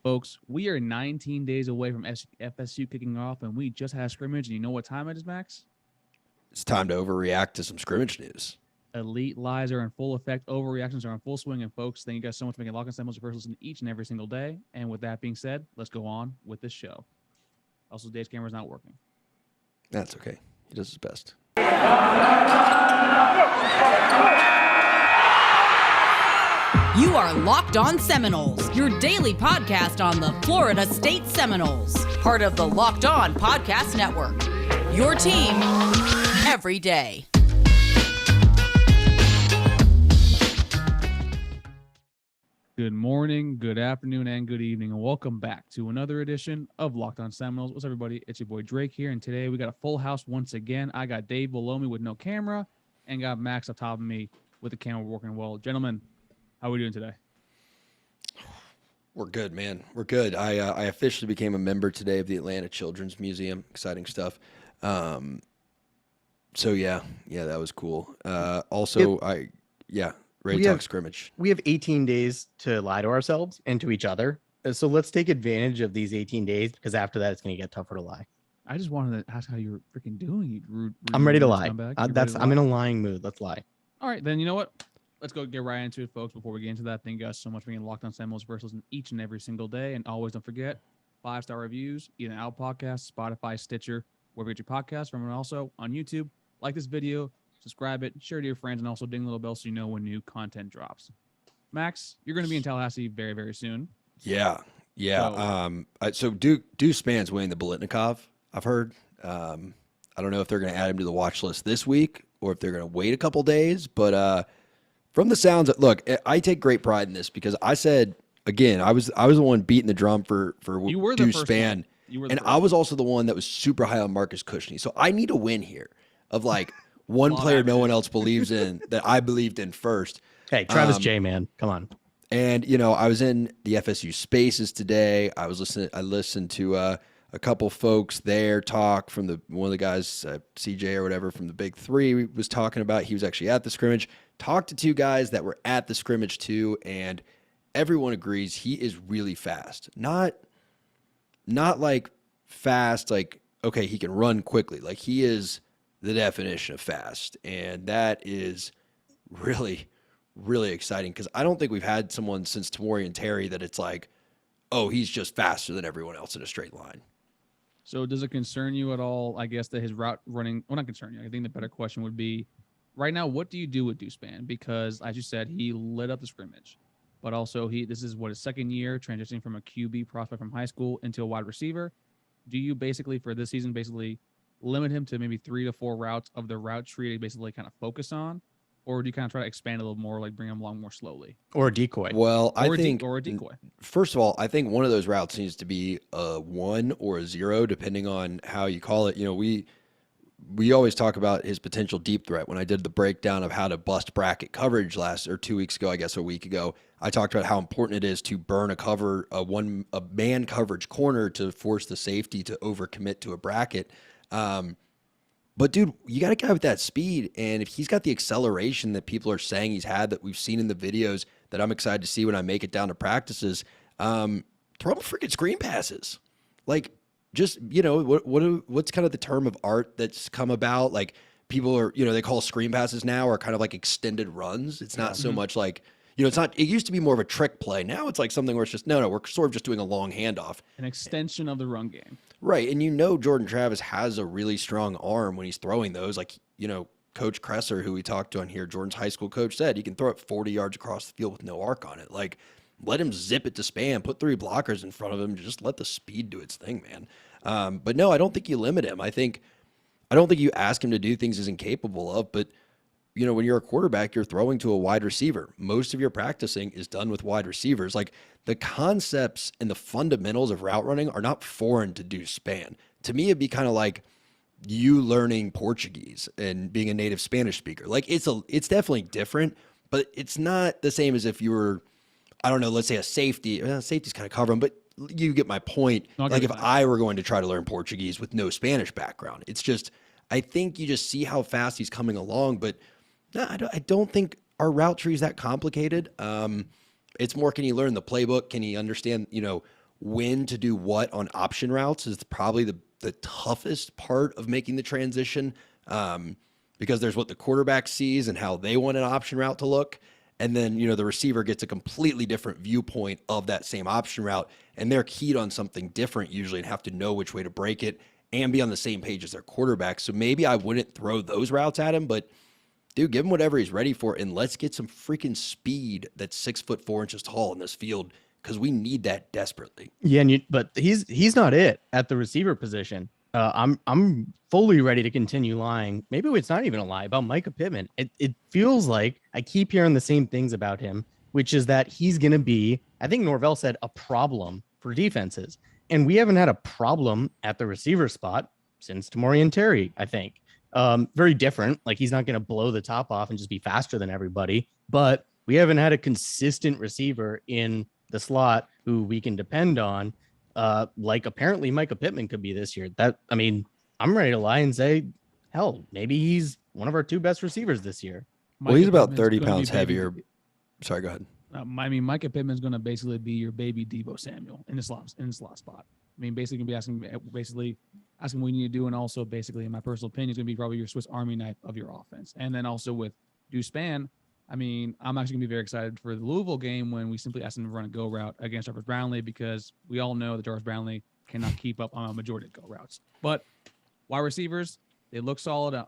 Folks, we are 19 days away from FSU kicking off, and we just had a scrimmage. And you know what time it is, Max? It's time to overreact to some scrimmage news. Elite lies are in full effect. Overreactions are in full swing. And folks, thank you guys so much for making Lock On Seminoles your first listen each and every single day. And with that being said, let's go on with this show. Also, Dave's camera's not working. That's okay. He does his best. You are Locked On Seminoles, your daily podcast on the Florida State Seminoles, part of the Locked On Podcast Network. Your team every day. Good morning, good afternoon, and good evening, and welcome back to another edition of Locked On Seminoles. What's up, everybody? It's your boy Drake here, and today we got a full house once again. I got Dave below me with no camera, and got Max up top of me with the camera working well. Gentlemen, how are we doing today? We're good, man. We're good. I officially became a member today of the Atlanta Children's Museum. Exciting stuff. So yeah, that was cool. Ready to talk scrimmage. We have 18 days to lie to ourselves and to each other. So let's take advantage of these 18 days because after that, it's going to get tougher to lie. I just wanted to ask how you're freaking doing. You rude I'm ready to lie. I'm in a lying mood. Let's lie. All right, then you know what? Let's go get right into it, folks. Before we get into that, thank you guys so much for being Locked On Seminoles first listen each and every single day. And always don't forget, 5-star reviews, either Apple Podcasts, Spotify, Stitcher, wherever you get your podcasts from, and also on YouTube. Like this video, subscribe it, share it to your friends, and also ding the little bell so you know when new content drops. Max, you're going to be in Tallahassee very, very soon. Yeah. So Deuce Spann's winning the Bolitnikov, I've heard. I don't know if they're going to add him to the watch list this week or if they're going to wait a couple days, but from the sounds, look, I take great pride in this because I said, again, I was the one beating the drum for Deuce Spann, and I was also the one that was super high on Marcus Cushney. So I need a win here of like one player no one else believes in that I believed in first. Hey, Travis J, man, come on. And I was in the FSU Spaces today. I listened to a couple folks there talk from one of the guys, CJ or whatever from the Big Three was talking about. He was actually at the scrimmage. Talked to two guys that were at the scrimmage too, and everyone agrees he is really fast. Not like fast, like, okay, he can run quickly. Like, he is the definition of fast, and that is really, really exciting because I don't think we've had someone since Tamori and Terry that it's like, oh, he's just faster than everyone else in a straight line. So does it concern you at all, I guess, that his route running – well, not concern you. I think the better question would be, right now, what do you do with Deuce Spann? Because, as you said, he lit up the scrimmage. But also, this is his second year transitioning from a QB prospect from high school into a wide receiver. Do you basically, for this season, limit him to maybe 3 to 4 routes of the route tree to basically kind of focus on? Or do you kind of try to expand a little more, like bring him along more slowly? Or a decoy. Well, I think or a decoy. First of all, I think one of those routes needs to be a 1 or a 0, depending on how you call it. We always talk about his potential deep threat. When I did the breakdown of how to bust bracket coverage 2 weeks ago, a week ago, I talked about how important it is to burn a man coverage corner to force the safety to overcommit to a bracket. But dude, you got a guy with that speed, and if he's got the acceleration that people are saying he's had, that we've seen in the videos, that I'm excited to see when I make it down to practices, throw him freaking screen passes. Like, just, what's kind of the term of art that's come about? Like, people are, they call screen passes now are kind of like extended runs. It's not so much like, it used to be more of a trick play. Now it's like something where it's just, no, we're sort of just doing a long handoff. An extension of the run game. Right. And Jordan Travis has a really strong arm when he's throwing those. Like, Coach Kresser, who we talked to on here, Jordan's high school coach, said he can throw it 40 yards across the field with no arc on it. Like, let him zip it to Spann, put 3 blockers in front of him, just let the speed do its thing, man. But no, I don't think you limit him. I don't think you ask him to do things he's incapable of, but when you're a quarterback, you're throwing to a wide receiver. Most of your practicing is done with wide receivers. Like, the concepts and the fundamentals of route running are not foreign to Deuce Spann. To me, it'd be kind of like you learning Portuguese and being a native Spanish speaker. Like, it's definitely different, but it's not the same as if you were, I don't know, let's say a safety. Safety's kind of covering, but you get my point. Like, if I were going to try to learn Portuguese with no Spanish background, it's just, I think you just see how fast he's coming along, but no, I don't think our route tree is that complicated. It's more, can he learn the playbook? Can he understand, when to do what on option routes is probably the toughest part of making the transition, because there's what the quarterback sees and how they want an option route to look. And then, the receiver gets a completely different viewpoint of that same option route, and they're keyed on something different usually and have to know which way to break it and be on the same page as their quarterback. So maybe I wouldn't throw those routes at him, but dude, give him whatever he's ready for, and let's get some freaking speed that's 6'4" tall in this field, because we need that desperately. Yeah, but he's not it at the receiver position. I'm fully ready to continue lying. Maybe it's not even a lie about Micah Pittman. It feels like I keep hearing the same things about him, which is that he's going to be, I think Norvell said, a problem for defenses. And we haven't had a problem at the receiver spot since Tamorrion Terry, I think. Very different. Like, he's not going to blow the top off and just be faster than everybody. But we haven't had a consistent receiver in the slot who we can depend on. Like apparently Micah Pittman could be this year. I'm ready to lie and say, hell, maybe he's one of our 2 best receivers this year. Well, he's about 30 pounds heavier. Sorry, go ahead. Micah Pittman's going to basically be your baby Deebo Samuel in the slot spot. Basically going to be asking what you need to do, and also basically, in my personal opinion, is going to be probably your Swiss Army knife of your offense. And then also with Deuce Spann, I'm actually going to be very excited for the Louisville game when we simply ask him to run a go route against Jarvis Brownlee, because we all know that Jarvis Brownlee cannot keep up on a majority of go routes. But wide receivers, they look solid. I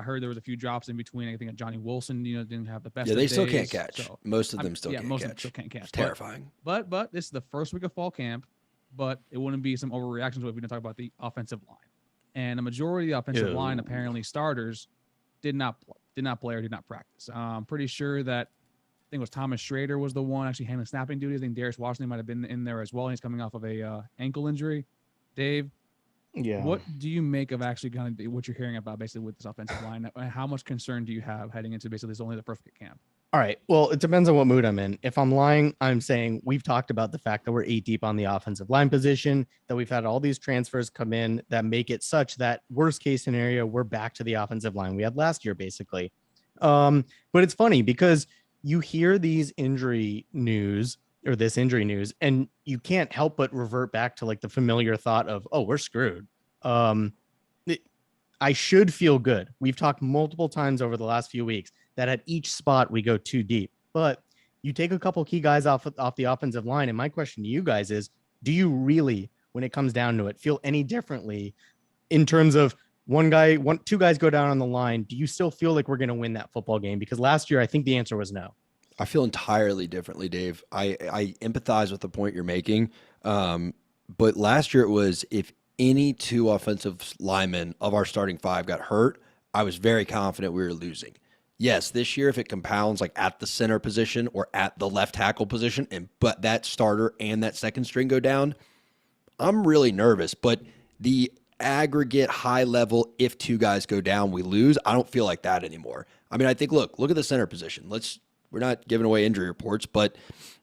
heard there was a few drops in between. I think Johnny Wilson, didn't have the best. Yeah, they of still days, can't catch. So, most of them still can't most catch. Of them still can't catch. It's terrifying. But this is the first week of fall camp, but it wouldn't be some overreaction to it if we didn't talk about the offensive line. And a majority of the offensive line, apparently starters, did not play or did not practice. I'm pretty sure that I think it was Thomas Schrader was the one actually handling snapping duty. I think Darius Washington might have been in there as well. He's coming off of a ankle injury. Dave, what do you make of actually kind of what you're hearing about basically with this offensive line? How much concern do you have heading into basically this only the first week of camp? All right. Well, it depends on what mood I'm in. If I'm lying, I'm saying we've talked about the fact that we're 8 deep on the offensive line position, that we've had all these transfers come in that make it such that worst case scenario, we're back to the offensive line we had last year, basically. But it's funny because you hear these injury news or this injury news, and you can't help but revert back to like the familiar thought of, oh, we're screwed. I should feel good. We've talked multiple times over the last few weeks that at each spot we go too deep, but you take a couple key guys off the offensive line. And my question to you guys is, do you really, when it comes down to it, feel any differently in terms of two guys go down on the line? Do you still feel like we're going to win that football game? Because last year, I think the answer was no. I feel entirely differently, Dave. I empathize with the point you're making. But last year it was, if any 2 offensive linemen of our starting 5 got hurt, I was very confident we were losing. Yes, this year, if it compounds like at the center position or at the left tackle position, but that starter and that second string go down, I'm really nervous. But the aggregate high level, if 2 guys go down, we lose, I don't feel like that anymore. I think, look at the center position. We're not giving away injury reports, but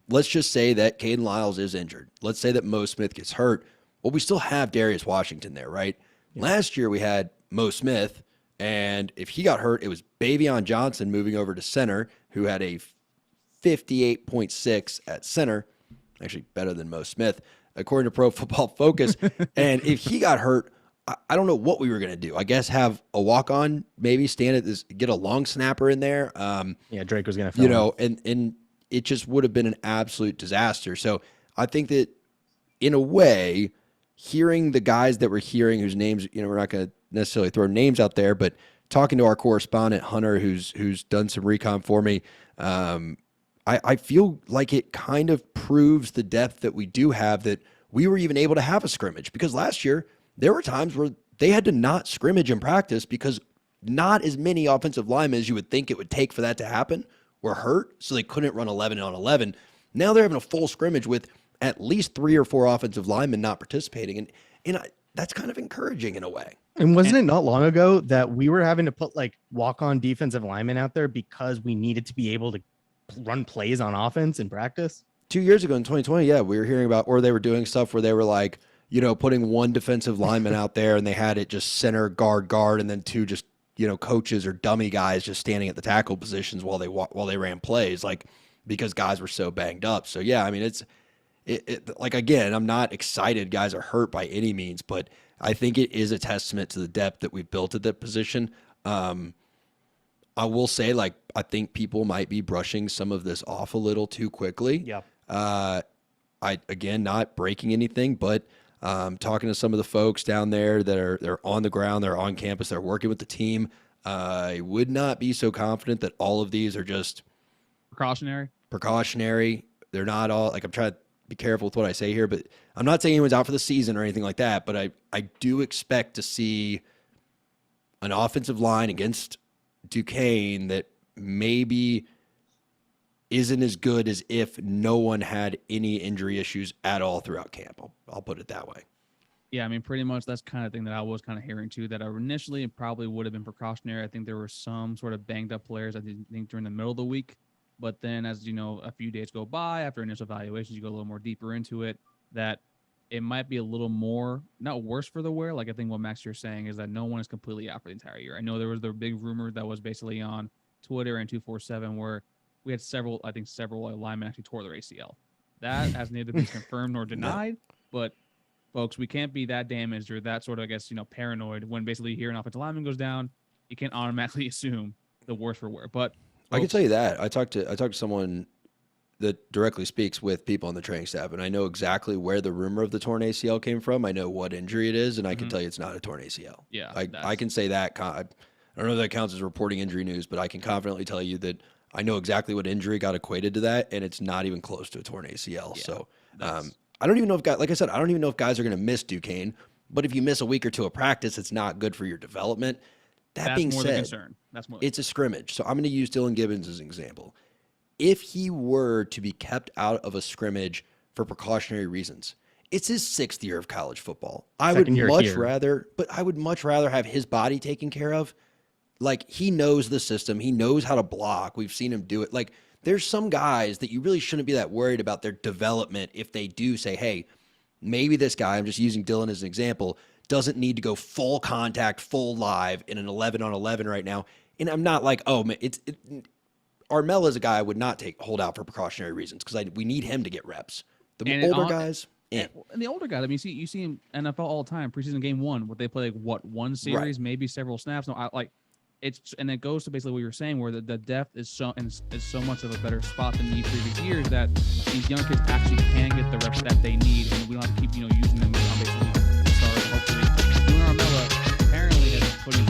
let's just say that Caden Lyles is injured. Let's say that Mo Smith gets hurt. Well, we still have Darius Washington there, right? Yeah. Last year we had Mo Smith, and if he got hurt, it was Bavion Johnson moving over to center, who had a 58.6 at center, actually better than Mo Smith, according to Pro Football Focus. And if he got hurt, I don't know what we were going to do. I guess have a walk-on, maybe stand at this, get a long snapper in there. Drake was going to fill and it just would have been an absolute disaster. So I think that in a way, hearing the guys that we're hearing, whose names, we're not going to necessarily throw names out there, but talking to our correspondent Hunter, who's done some recon for me, I feel like it kind of proves the depth that we do have, that we were even able to have a scrimmage, because last year there were times where they had to not scrimmage in practice because not as many offensive linemen as you would think it would take for that to happen were hurt, so they couldn't run 11 on 11. Now they're having a full scrimmage with at least 3 or 4 offensive linemen not participating, and that's kind of encouraging in a way. And wasn't it not long ago that we were having to put like walk-on defensive linemen out there because we needed to be able to run plays on offense in practice? 2 years ago in 2020, yeah, we were hearing about, or they were doing stuff where they were like, putting 1 defensive lineman out there and they had it just center, guard, and then 2 just, coaches or dummy guys just standing at the tackle positions while they ran plays, like, because guys were so banged up. So yeah, like, again, I'm not excited guys are hurt by any means, but I think it is a testament to the depth that we've built at that position. I will say, like, I think people might be brushing some of this off a little too quickly. Yeah. Again, not breaking anything, but talking to some of the folks down there that they're on the ground, they're on campus, they're working with the team. I would not be so confident that all of these are just precautionary. They're not all, like, I'm trying to be careful with what I say here, but I'm not saying anyone's out for the season or anything like that, but I do expect to see an offensive line against Duquesne that maybe isn't as good as if no one had any injury issues at all throughout camp. I'll put it that way. Yeah, I mean, pretty much that's kind of thing that I was kind of hearing too, that initially it probably would have been precautionary. I think there were some sort of banged up players, I think, during the middle of the week. But then as, you know, a few days go by after initial evaluations, you go a little more deeper into it, that it might be a little more, not worse for the wear. Like, I think what Max, you're saying is that no one is completely out for the entire year. I know there was the big rumor that was basically on Twitter and 247 where we had several linemen actually tore their ACL. That has neither been confirmed nor denied, but folks, we can't be that damaged or that sort of, I guess, you know, paranoid when basically you hear an offensive lineman goes down. You can't automatically assume the worst for wear. But I can tell you that I talked to someone that directly speaks with people on the training staff, and I know exactly where the rumor of the torn ACL came from. I know what injury it is, and I can tell you it's not a torn ACL. Yeah, I can say that. I don't know if that counts as reporting injury news, but I can confidently tell you that I know exactly what injury got equated to that, and it's not even close to a torn ACL. Yeah, so I don't even know if guys, like I said, I don't even know if guys are going to miss Duquesne, but if you miss a week or two of practice, it's not good for your development. That being said, it's a scrimmage. So I'm going to use Dylan Gibbons as an example. If he were to be kept out of a scrimmage for precautionary reasons, it's his 6th year of college football. I would much rather have his body taken care of. Like, he knows the system. He knows how to block. We've seen him do it. Like, there's some guys that you really shouldn't be that worried about their development if they do say, hey, maybe this guy, I'm just using Dylan as an example, doesn't need to go full contact, full live in an 11-on-11 right now. And I'm not like, oh, man, Armel is a guy I would not hold out for precautionary reasons because we need him to get reps. The older guys. And the older guys, I mean, you see in NFL all the time, preseason game 1, what they play, like, one series, maybe several snaps. No, and it goes to basically what you're saying, where the depth is so much of a better spot than the previous years that these young kids actually can get the reps that they need, and we don't have to keep, using them on basically stars. Hopefully, Armella apparently has put in